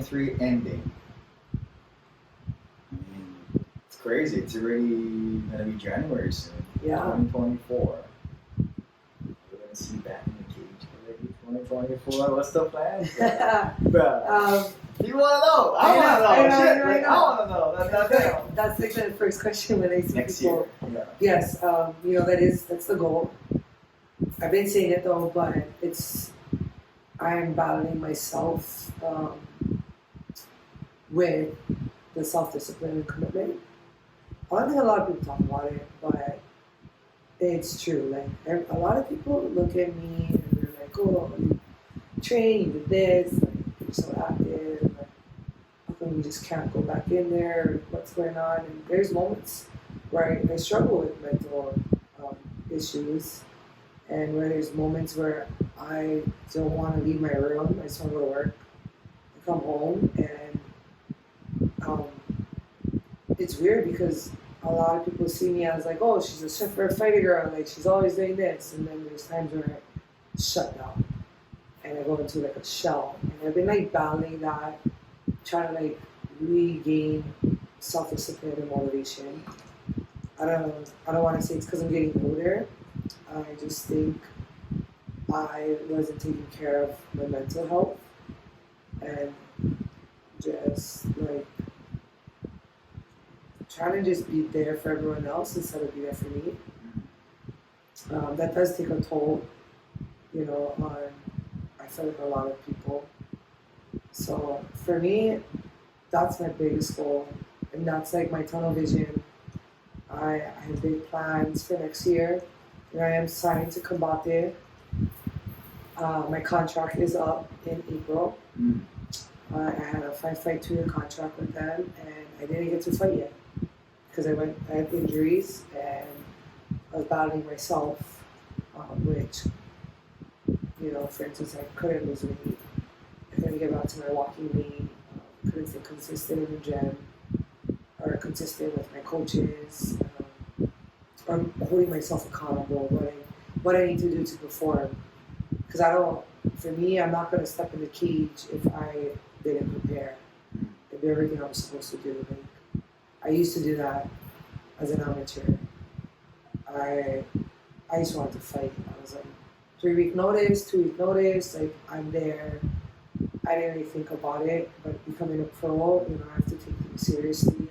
2023 ending. I mean, it's crazy. It's already gonna be January soon. Yeah. 2024. We're gonna see back in the cage already. 2024. What's the plan? You wanna know? I wanna know. That's like the first question when I see Next people. year. Yes, that's the goal. I've been saying it though, but I'm battling myself with the self-discipline and commitment. I don't think a lot of people talk about it, but it's true. Like a lot of people look at me and they're like, "Oh, you train, you did this, like, you're so active. Like, how come you just can't go back in there? What's going on?" And there's moments where I struggle with mental issues, and where there's moments where I don't want to leave my room. I just want to go to work. I come home and it's weird because a lot of people see me as like, oh, she's a super fighter girl, like she's always doing this. And then there's times where I shut down and I go into like a shell. And I've been like battling that, trying to like regain self-discipline and motivation. I don't want to say it's because I'm getting older. I just think I wasn't taking care of my mental health and just like trying to just be there for everyone else instead of be there for me. That does take a toll, on I feel like a lot of people. So for me, that's my biggest goal, and that's like my tunnel vision. I have big plans for next year. Here I am signed to Combate. My contract is up in April. I had a 5-fight 2-year contract with them, and I didn't get to fight yet because I had injuries and I was battling myself, which, for instance, I couldn't lose weight. I couldn't get back to my walking weight. Couldn't stay consistent in the gym or consistent with my coaches. I'm holding myself accountable, what I need to do to perform. Because for me, I'm not going to step in the cage if I didn't prepare and do everything I was supposed to do. Like, I used to do that as an amateur. I just wanted to fight. I was like, 3-week notice, 2-week notice, like I'm there. I didn't really think about it, but becoming a pro, I have to take things seriously.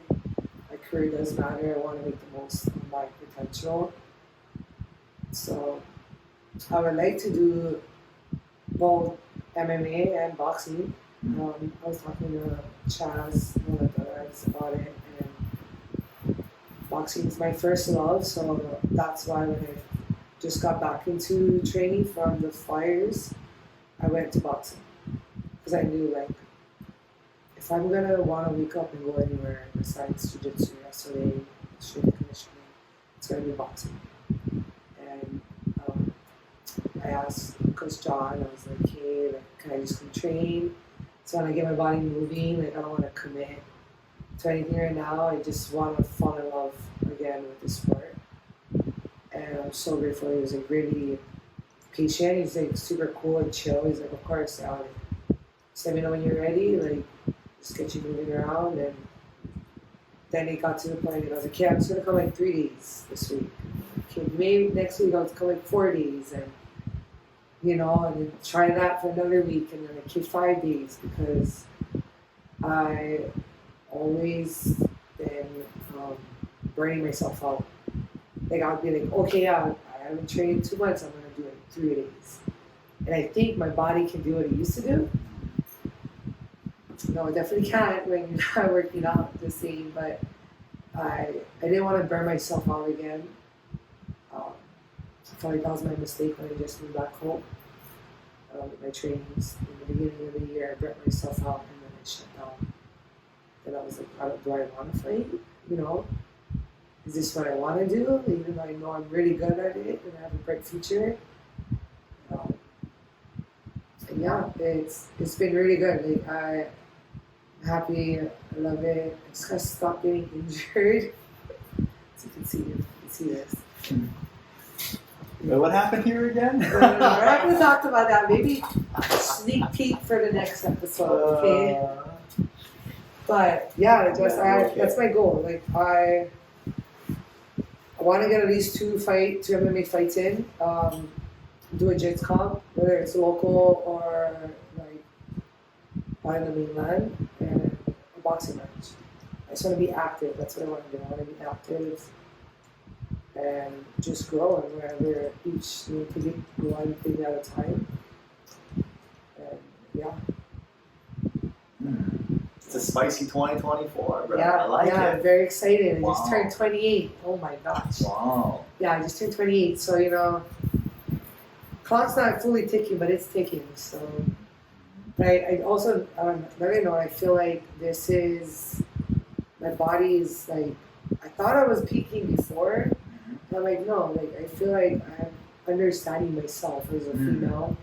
My career does matter. I want to make the most of my potential. So I would like to do both MMA and boxing. I was talking to Chaz, one of the guys, about it, and boxing is my first love, so that's why when I just got back into training from the fires, I went to boxing. Because I knew, like, if I'm going to want to wake up and go anywhere besides Jitsu, wrestling, strength conditioning, it's going to be boxing. And I asked Coach John, I was like, hey, can I just come train? So when I get my body moving, like I don't want to commit to anything right now. I just want to fall in love again with the sport. And I'm so grateful. He was like really patient. He's like super cool and chill. He's like, of course, just let me know when you're ready. Like, just get you moving around. And then it got to the point that I was like, yeah, I'm just gonna come like 3 days this week. Okay, maybe next week I'll come like 4 days, and and then try that for another week, and then I keep 5 days because I always been burning myself out. Like I'll be like, okay, I haven't trained 2 months, I'm gonna do it in 3 days. And I think my body can do what it used to do. No, it definitely can't when you're not working out the same, but I didn't want to burn myself out again. I felt like that was my mistake when I just moved back home. With my trainings in the beginning of the year, I burnt myself out and then I shut down. And I was like, do I want to fight? Is this what I want to do? Even though I know I'm really good at it and I have a bright future. And yeah, it's been really good. Like I'm happy, I love it. I just gotta stop getting injured. So you can see this. What happened here again? We're not going to talk about that. Maybe sneak peek for the next episode, okay? But yeah, that's my goal. Like I want to get at least two MMA fights in. Do a Jits comp, whether it's local or like on the mainland, and a boxing match. I just want to be active. That's what I want to do. I want to be active and just grow, and wherever each need to be one thing at a time. And yeah. It's a spicy 2024, bro. Yeah, I like it. I'm very excited. I Wow. just turned 28. Oh my gosh. Wow. Yeah, I just turned 28. So, clock's not fully ticking, but it's ticking. So, but I also, I feel like my body is like, I thought I was peaking before. And I'm like, no, like, I feel like I'm understanding myself as a female,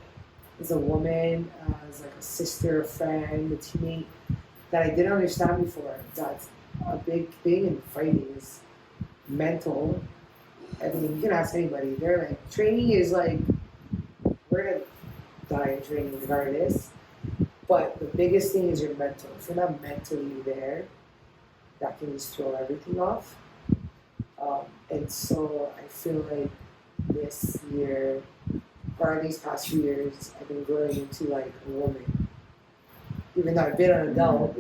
as a woman, as like a sister, a friend, a teammate that I didn't understand before. That's a big thing in fighting is mental. I mean, you can ask anybody. They're like, training is like, we're going to die in training regardless. But the biggest thing is your mental. If you're not mentally there, that can just throw everything off. And so I feel like this year, or these past few years, I've been growing into like a woman. Even though I've been an adult,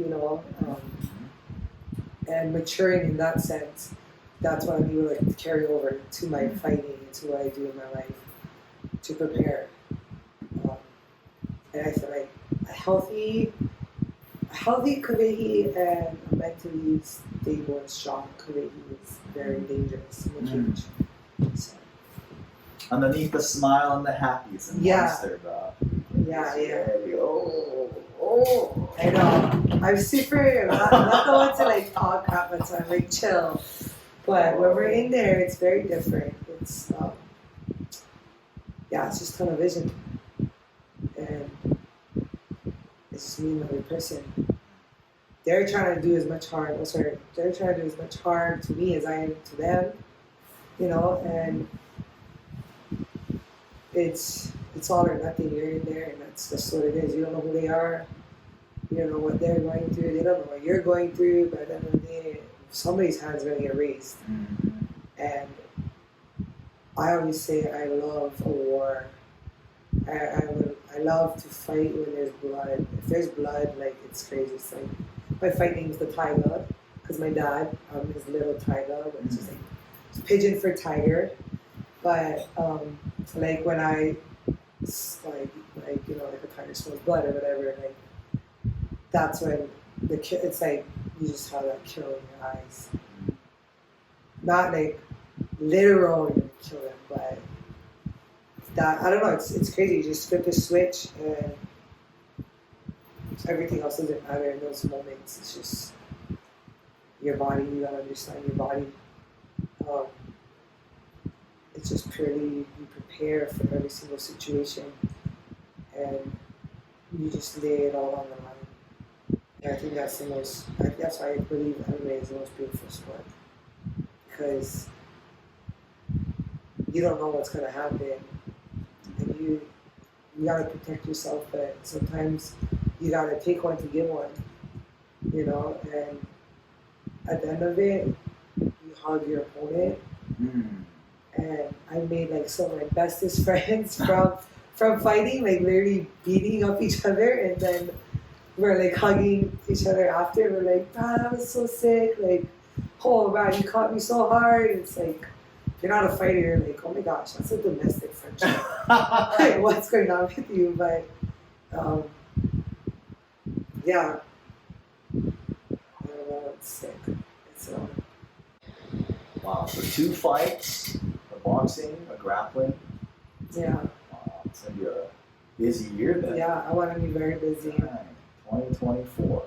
and maturing in that sense, that's what I'm able to carry over to my fighting and to what I do in my life to prepare. And I feel like a healthy Kawehi and a mentally stable and strong Kawehi is very dangerous in the cage. So. Underneath the smile and the happy is a monster, bro. Yeah. Oh. I know. I'm super. I'm not the one to like talk crap, but so I'm like chill. But when we're in there, it's very different. It's it's just tunnel vision, and it's just me and another person. They're trying to do as much harm. They're trying to do as much harm to me as I am to them. And it's all or nothing. You're in there, and that's just what it is. You don't know who they are. You don't know what they're going through. They don't know what you're going through. But at the end of the day, somebody's hand's going to get raised. And I always say I love a war. I love to fight when there's blood. If there's blood, like it's crazy. It's like my fight name's the Tiger, because my dad, his little Tiger, which is like it's pigeon for tiger. But like when I like a tiger smells blood or whatever, like that's when it's like you just have that kill in your eyes. Not like literal you kill them, but that I don't know. It's crazy. You just flip the switch and everything else doesn't matter in those moments. It's just your body. You gotta understand your body. It's just purely you prepare for every single situation, and you just lay it all on the line. And I think that's that's why I believe MMA is the most beautiful sport, because you don't know what's gonna happen, and you gotta protect yourself. But sometimes you gotta take one to give one, And at the end of it, you hug your opponent. And I made like some of my bestest friends from fighting, like literally beating up each other, and then we're like hugging each other after. We're like, that was so sick. Like, oh wow, you caught me so hard. It's like, if you're not a fighter, you're like, oh my gosh, that's a domestic friendship. Like, what's going on with you? But yeah, I don't know, it's sick. It's wow, so 2 fights. Boxing, a grappling. Yeah. It's going to be a busy year then. Yeah, I want to be very busy. Right. 2024.